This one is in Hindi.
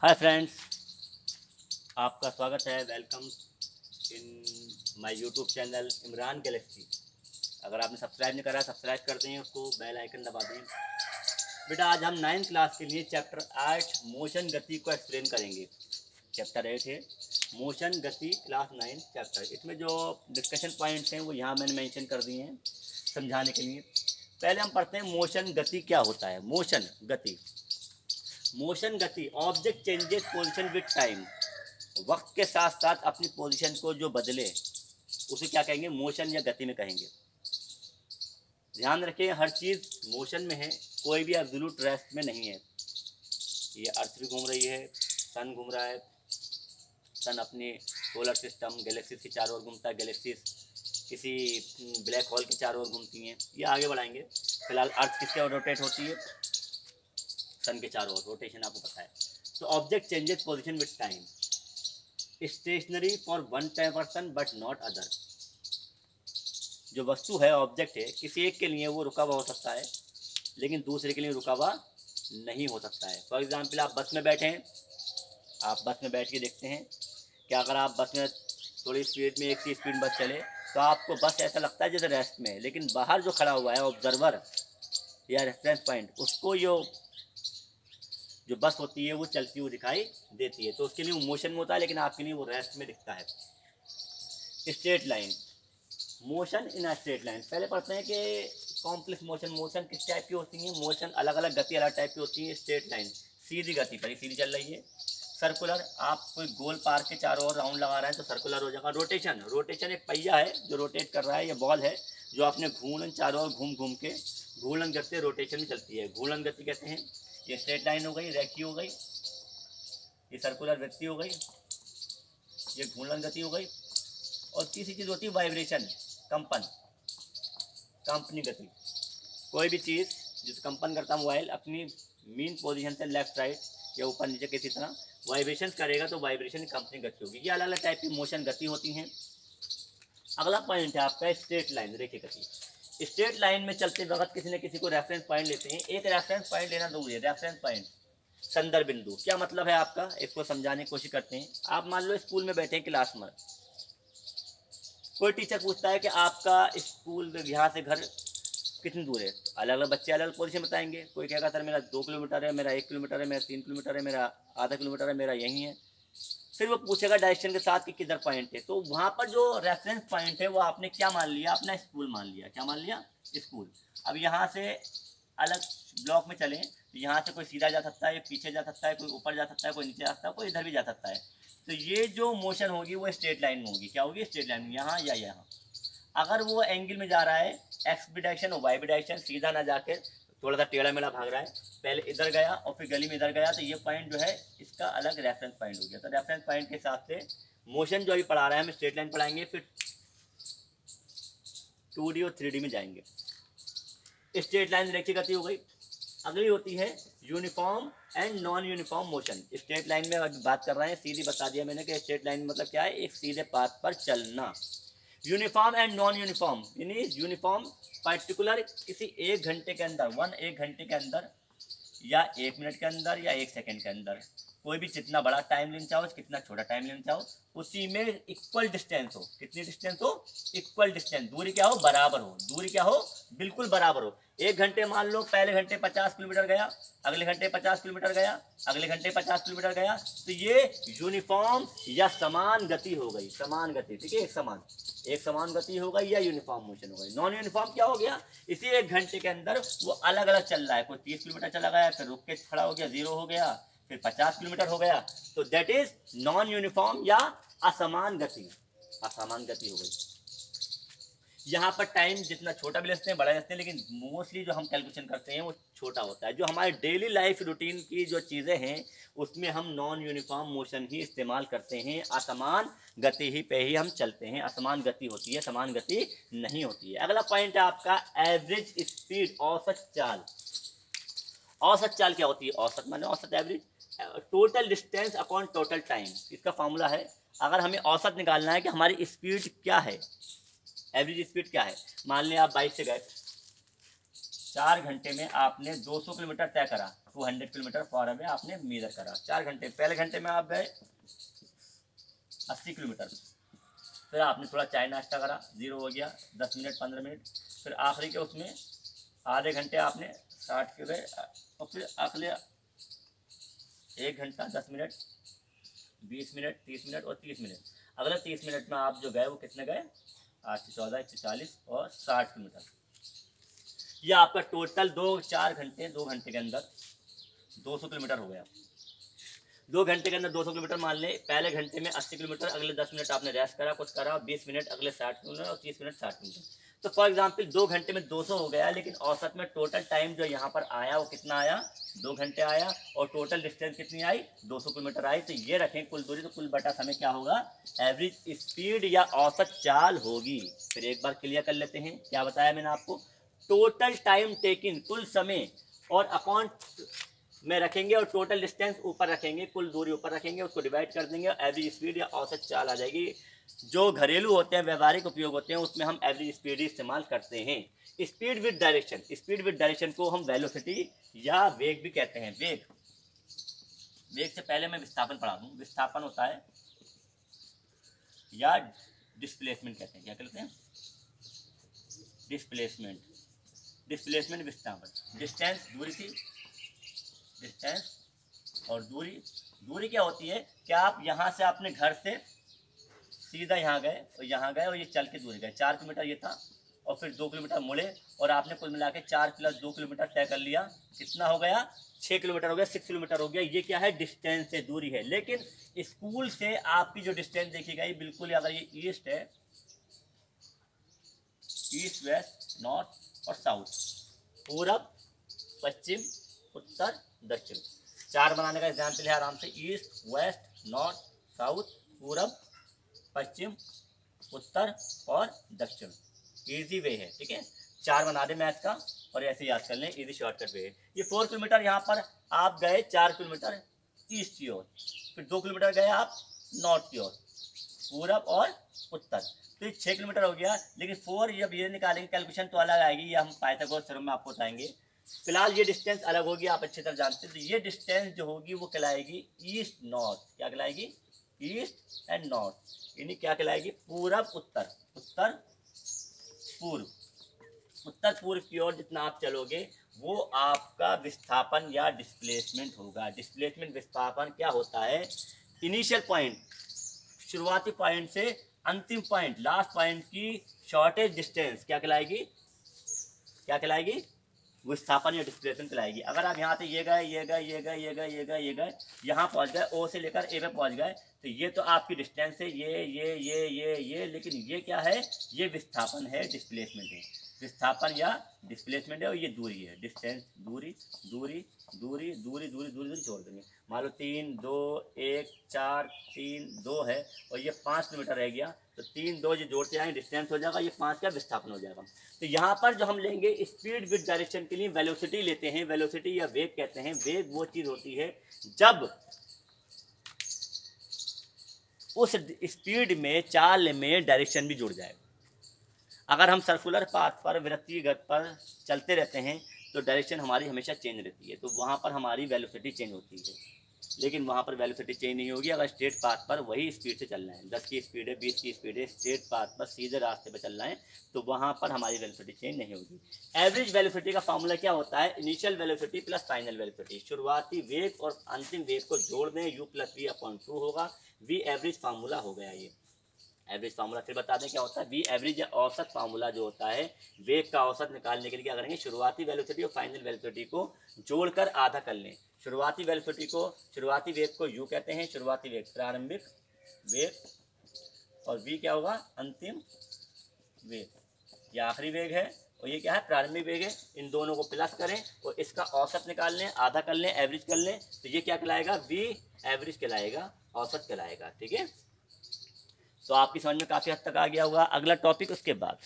हाय फ्रेंड्स, आपका स्वागत है। Welcome in my YouTube channel Imran Galaxy. अगर आपने सब्सक्राइब नहीं करा सब्सक्राइब कर दें, उसको बेल आइकन दबा दें। बेटा, आज हम 9th क्लास के लिए चैप्टर 8 मोशन गति को एक्सप्लेन करेंगे। चैप्टर 8 है मोशन गति, क्लास 9 चैप्टर। इसमें जो डिस्कशन पॉइंट्स हैं वो यहाँ मैंने मेंशन कर दिए हैं समझाने के लिए। पहले हम पढ़ते हैं मोशन गति क्या होता है। मोशन गति, मोशन गति object changes position with time, वक्त के साथ साथ अपनी पोजीशन को जो बदले उसे क्या कहेंगे, मोशन या गति में कहेंगे। ध्यान रखें, हर चीज़ मोशन में है, कोई भी एब्सोल्यूट रेस्ट में नहीं है। ये अर्थ भी घूम रही है, सन घूम रहा है, सन अपने सोलर सिस्टम गैलेक्सीज के चारों ओर घूमता है, गैलेक्सीज किसी ब्लैक होल के चारों ओर घूमती हैं। ये आगे बढ़ाएंगे। फिलहाल अर्थ किसके ओर रोटेट होती है, सन के चारों ओर रोटेशन आपको पता है। तो object changes position with time, stationary for one person but not other. जो वस्तु है, ऑब्जेक्ट है, किसी एक के लिए वो रुका हुआ हो सकता है लेकिन दूसरे के लिए रुका हुआ नहीं हो सकता है। फॉर एग्जाम्पल, आप बस में बैठे हैं, आप बस में बैठ के देखते हैं कि अगर आप बस में थोड़ी स्पीड में, एक सी स्पीड बस चले तो आपको बस ऐसा लगता है जैसे रेस्ट में है, लेकिन बाहर जो खड़ा हुआ है ऑब्जर्वर या रेफरेंस पॉइंट, उसको जो बस होती है वो चलती हुई दिखाई देती है, तो उसके लिए वो मोशन में होता है लेकिन आपके लिए वो रेस्ट में दिखता है। Straight line, motion in straight line. पहले पढ़ते हैं कि कॉम्प्लेक्स मोशन, मोशन किस टाइप की होती है। मोशन अलग अलग गति अलग टाइप की होती है। स्ट्रेट लाइन सीधी गति पर ही सीधी चल रही है। सर्कुलर, आप कोई गोल पार्क के चारों ओर राउंड लगा रहे हैं तो सर्कुलर हो जाएगा। रोटेशन, रोटेशन एक पहिया है जो रोटेट कर रहा है, ये बॉल है जो अपने घूर्णन चारों ओर घूम घूम के घूर्णन गति रोटेशन में चलती है, घूर्णन गति कहते हैं। ये स्ट्रेट लाइन हो गई, रेखी हो गई, ये सर्कुलर वृत्ति हो गई, ये घूर्णन गति हो गई। और तीसरी चीज़ होती है वाइब्रेशन, कंपन, कंपनी गति। कोई भी चीज़ जिस कंपन करता मोबाइल अपनी मीन पोजीशन से लेफ्ट राइट या ऊपर नीचे किसी तरह वाइब्रेशन करेगा तो वाइब्रेशन कंपनी गति होगी। ये अलग अलग टाइप की मोशन गति होती हैं। अगला पॉइंट है आपका स्ट्रेट लाइन, रेखी गति। स्ट्रेट लाइन में चलते वक्त किसी न किसी को रेफरेंस पॉइंट लेते हैं। एक रेफरेंस पॉइंट लेना जरूरी है। रेफरेंस पॉइंट, संदर्भ बिंदु, क्या मतलब है आपका, इसको समझाने की कोशिश करते हैं। आप मान लो स्कूल में बैठे हैं, क्लास में, कोई टीचर पूछता है कि आपका स्कूल यहाँ से घर कितनी दूर है, तो अलग अलग बच्चे अलग अलग पोजीशन बताएंगे। कोई कहेगा सर मेरा 2 किलोमीटर है, मेरा 1 किलोमीटर है, मेरा 3 किलोमीटर है, मेरा आधा किलोमीटर है, मेरा यही है। फिर वो पूछेगा डायरेक्शन के साथ कि किधर पॉइंट है, तो वहाँ पर जो रेफरेंस पॉइंट है वो आपने क्या मान लिया, अपना स्कूल मान लिया। क्या मान लिया, स्कूल। अब यहाँ से अलग ब्लॉक में चलें तो यहाँ से कोई सीधा जा सकता है, पीछे जा सकता है, कोई ऊपर जा सकता है, कोई नीचे जा सकता है, कोई इधर भी जा सकता है। तो ये जो मोशन होगी वो स्ट्रेट लाइन में होगी। क्या होगी, स्ट्रेट लाइन में, यहाँ या यहाँ। अगर वो एंगल में जा रहा है, एक्स भी डायरेक्शन और वाई भी डायरेक्शन, सीधा ना जाके थोड़ा सा टेढ़ा मेढ़ा भाग रहा है, पहले इधर गया और फिर गली में इधर गया, तो ये पॉइंट जो है इसका अलग रेफरेंस पॉइंट हो गया। तो रेफरेंस पॉइंट के हिसाब से मोशन जो अभी पढ़ा रहे हैं हम स्ट्रेट लाइन पढ़ाएंगे, फिर 2D और 3D में जाएंगे। स्ट्रेट लाइन रेखी गति हो गई। अगली होती है uniform and non uniform motion. Straight line में बात कर रहे हैं, सीधी बता दिया मैंने कि स्ट्रेट लाइन मतलब क्या है, एक सीधे पाथ पर चलना। यूनिफॉर्म एंड नॉन यूनिफॉर्म, यानी यूनिफॉर्म पर्टिकुलर किसी 1 घंटे के अंदर, 1 घंटे के अंदर या 1 मिनट के अंदर या 1 सेकंड के अंदर, कोई भी जितना बड़ा टाइम लेना चाहो, कितना छोटा टाइम लेना चाहो, उसी में इक्वल डिस्टेंस हो। कितनी डिस्टेंस हो, इक्वल डिस्टेंस, दूरी क्या हो, बराबर हो। दूरी क्या हो, बिल्कुल बराबर हो। 1 घंटे मान लो, पहले घंटे 50 किलोमीटर गया, अगले घंटे 50 किलोमीटर गया, अगले घंटे 50 किलोमीटर गया, तो ये यूनिफॉर्म या समान गति हो गई। समान गति, ठीक है, एक समान गति हो गई या यूनिफॉर्म मोशन हो गई। नॉन यूनिफॉर्म क्या हो गया, इसी 1 घंटे के अंदर वो अलग अलग चल रहा है। कोई 30 किलोमीटर चला गया, फिर रुक के खड़ा हो गया, 0 हो गया, फिर 50 किलोमीटर हो गया, तो दैट इज नॉन यूनिफॉर्म या असमान गति। असमान गति हो गई। यहाँ पर टाइम जितना छोटा भी लेते हैं, बड़ा लेते हैं, लेकिन मोस्टली जो हम कैलकुलेशन करते हैं वो छोटा होता है। जो हमारे डेली लाइफ रूटीन की जो चीज़ें हैं उसमें हम नॉन यूनिफॉर्म मोशन ही इस्तेमाल करते हैं। असमान गति ही पे ही हम चलते हैं। असमान गति होती है, समान गति नहीं होती है। अगला पॉइंट है आपका एवरेज स्पीड, औसत चाल। औसत चाल क्या होती है, औसत माने औसत, average, total distance upon total time. इसका फॉर्मूला है, अगर हमें औसत निकालना है कि हमारी स्पीड क्या है, एवरेज स्पीड क्या है। मान लें आप बाइक से गए, 4 घंटे में आपने 200 किलोमीटर तय करा, 200 किलोमीटर फॉर अवे आपने मेजर करा 4 घंटे। पहले घंटे में आप गए 80 किलोमीटर, फिर आपने थोड़ा चाय नाश्ता करा, 0 हो गया, 10 मिनट 15 मिनट, फिर आखिरी के उसमें आधे घंटे आपने 60 के गए, और फिर अगले 1 घंटा 10 मिनट 20 मिनट 30 मिनट और 30 मिनट। अगले 30 मिनट में आप जो गए वो कितने गए, 8 से 14 140 और 60 किलोमीटर। यह आपका टोटल 4 घंटे 2 घंटे के अंदर 200 किलोमीटर हो गया। 2 घंटे के अंदर 200 किलोमीटर मान लें। पहले घंटे में 80 किलोमीटर, अगले 10 मिनट आपने रेस्ट करा, कुछ करा, 20 मिनट अगले 60 किलोमीटर और 30 मिनट 60 किलोमीटर। तो फॉर एग्जांपल 2 घंटे में 200 हो गया, लेकिन औसत में टोटल टाइम जो यहाँ पर आया वो कितना आया, 2 घंटे आया, और टोटल डिस्टेंस कितनी आई, 200 किलोमीटर आई। तो ये रखें कुल दूरी, तो कुल बटा समय क्या होगा, एवरेज स्पीड या औसत चाल होगी। फिर एक बार क्लियर कर लेते हैं, क्या बताया मैंने आपको, टोटल टाइम टेकिंग कुल समय और अपॉन में रखेंगे, और टोटल डिस्टेंस ऊपर रखेंगे, कुल दूरी ऊपर रखेंगे, उसको डिवाइड कर देंगे, एवरेज स्पीड या औसत चाल आ जाएगी। जो घरेलू होते हैं, व्यवहारिक उपयोग होते हैं, उसमें हम एवरेज स्पीड ही इस्तेमाल करते हैं। Speed with direction, speed with direction को हम वेलोसिटी या वेग भी कहते हैं। वेग, वेग से पहले मैं विस्थापन पढ़ा दूं। विस्थापन होता है या डिस्प्लेसमेंट कहते हैं, क्या कहते हैं, डिस्प्लेसमेंट, डिस्प्लेसमेंट विस्थापन। डिस्टेंस दूरी थी, डिस्टेंस और दूरी। दूरी क्या होती है कि आप यहाँ से अपने घर से सीधा यहाँ गए और यहाँ गए, और ये चल के दूरी गए, 4 किलोमीटर ये था, और फिर 2 किलोमीटर मुड़े, और आपने कुल मिला के 4 + 2 किलोमीटर तय कर लिया। कितना हो गया, 6 किलोमीटर हो गया, 6 किलोमीटर हो गया। ये क्या है, डिस्टेंस है, दूरी है। लेकिन स्कूल से आपकी जो डिस्टेंस देखी गई, बिल्कुल अगर ये ईस्ट है, ईस्ट वेस्ट नॉर्थ और साउथ, पूरब पश्चिम उत्तर दक्षिण, 4 बनाने का एग्जाम्पल है आराम से, ईस्ट वेस्ट नॉर्थ साउथ पूरब पश्चिम उत्तर और दक्षिण। इजी वे है, ठीक है, 4 बना दे मैथ का और ऐसे याद कर लें, इजी शॉर्टकट वे है। ये 4 किलोमीटर यहाँ पर आप गए, 4 किलोमीटर ईस्ट की ओर, फिर 2 किलोमीटर गए आप नॉर्थ की ओर, पूरब और उत्तर, तो ये 6 किलोमीटर हो गया। लेकिन 4 जब ये निकालेंगे कैलकुलेशन तो अलग आएगी, ये हम पाइथागोरस थ्योरम में आपको बताएंगे। फिलहाल ये डिस्टेंस अलग होगी, आप अच्छी तरह जानते हैं। तो ये डिस्टेंस जो होगी वो कहलाएगी ईस्ट नॉर्थ, क्या कहलाएगी, ईस्ट एंड नॉर्थ, यानी क्या कहलाएगी, पूरब उत्तर, उत्तर पूर्व, उत्तर पूर्व की ओर जितना आप चलोगे वो आपका विस्थापन या डिस्प्लेसमेंट होगा। डिस्प्लेसमेंट विस्थापन क्या होता है, इनिशियल पॉइंट, शुरुआती पॉइंट से अंतिम पॉइंट, लास्ट पॉइंट की शॉर्टेज डिस्टेंस क्या कहलाएगी, क्या कहलाएगी, विस्थापन या डिस्प्लेसमेंट कहलाएगी। अगर आप यहाँ से ये गए ये गए ये गए ये गए ये गए ये गए, यहाँ पहुँच गए, ओ से लेकर ए पे पहुँच गए, तो ये तो आपकी डिस्टेंस है, ये, लेकिन ये क्या है, ये विस्थापन है, डिस्प्लेसमेंट है। विस्थापन या डिस्प्लेसमेंट है, और ये दूरी है, डिस्टेंस, दूरी दूरी दूरी दूरी दूरी दूरी दूरी छोड़ देंगे। मान लो 3 2 1 4 3 2 है, और ये 5 किलोमीटर रह गया, तो 3 2 जो जोड़ते आए डिस्टेंस हो जाएगा, ये 5 का विस्थापन हो जाएगा। तो यहाँ पर जो हम लेंगे स्पीड विद डायरेक्शन के लिए वेलोसिटी लेते हैं, वेलोसिटी या वेग कहते हैं। वेग वो चीज़ होती है जब उस स्पीड में, चाल में डायरेक्शन भी जुड़ जाए। अगर हम सर्कुलर पाथ पर, वृत्तीगत पर चलते रहते हैं तो डायरेक्शन हमारी हमेशा चेंज रहती है, तो वहाँ पर हमारी वेलोसिटी चेंज होती है। लेकिन वहाँ पर वेलोसिटी चेंज नहीं होगी अगर स्ट्रेट पाथ पर वही स्पीड से चलना है, 10 की स्पीड है, 20 की स्पीड है, स्ट्रेट पाथ पर सीधे रास्ते पर चलना है, तो वहाँ पर हमारी वेलोसिटी चेंज नहीं होगी। एवरेज वेलोसिटी का फॉर्मूला क्या होता है, initial velocity plus final velocity. शुरुआती वेग और अंतिम वेग को जोड़ दें, u + v/2 होगा। v एवरेज फार्मूला हो गया ये एवरेज फार्मूला। फिर बता दें क्या होता है, वी एवरेज या औसत फार्मूला जो होता है, वेग का औसत निकालने के लिए क्या करेंगे, शुरुआती वेलोसिटी और फाइनल वेलोसिटी को जोड़कर आधा कर लें। शुरुआती वेलोसिटी को, शुरुआती वेग को u कहते हैं, शुरुआती वेग प्रारंभिक वेग, और v क्या होगा, अंतिम वेग, ये आखिरी वेग है, और ये क्या है, प्रारंभिक वेग है। इन दोनों को प्लस करें और इसका औसत निकाल लें, आधा कर लें, एवरेज कर लें, तो ये क्या कहलाएगा, v एवरेज कहलाएगा, औसत कहलाएगा। ठीक है, तो आपकी समझ में काफ़ी हद तक आ गया होगा। अगला टॉपिक उसके बाद